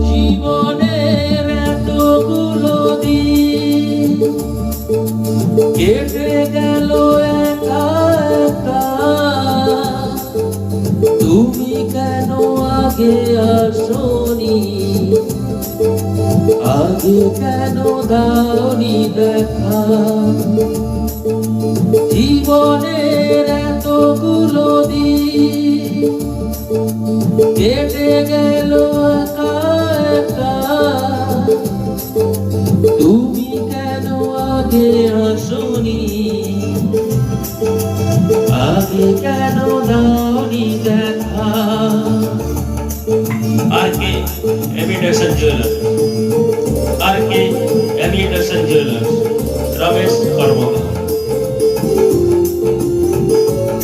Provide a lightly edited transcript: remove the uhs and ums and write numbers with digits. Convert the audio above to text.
জীবনের এতগুলো দিন কেটে গেল একা একা, তুমি কেন আগে আসনি, আগে কেন দাওনি দেখা। জীবনের এতগুলো দিন কেটে গেল একা একা, তুমি কেন আগে আসনি, আগে কেন দাওনি দেখা। RK Imitation Jewelers, RK Imitation Jewelers, Ramesh কর্ম।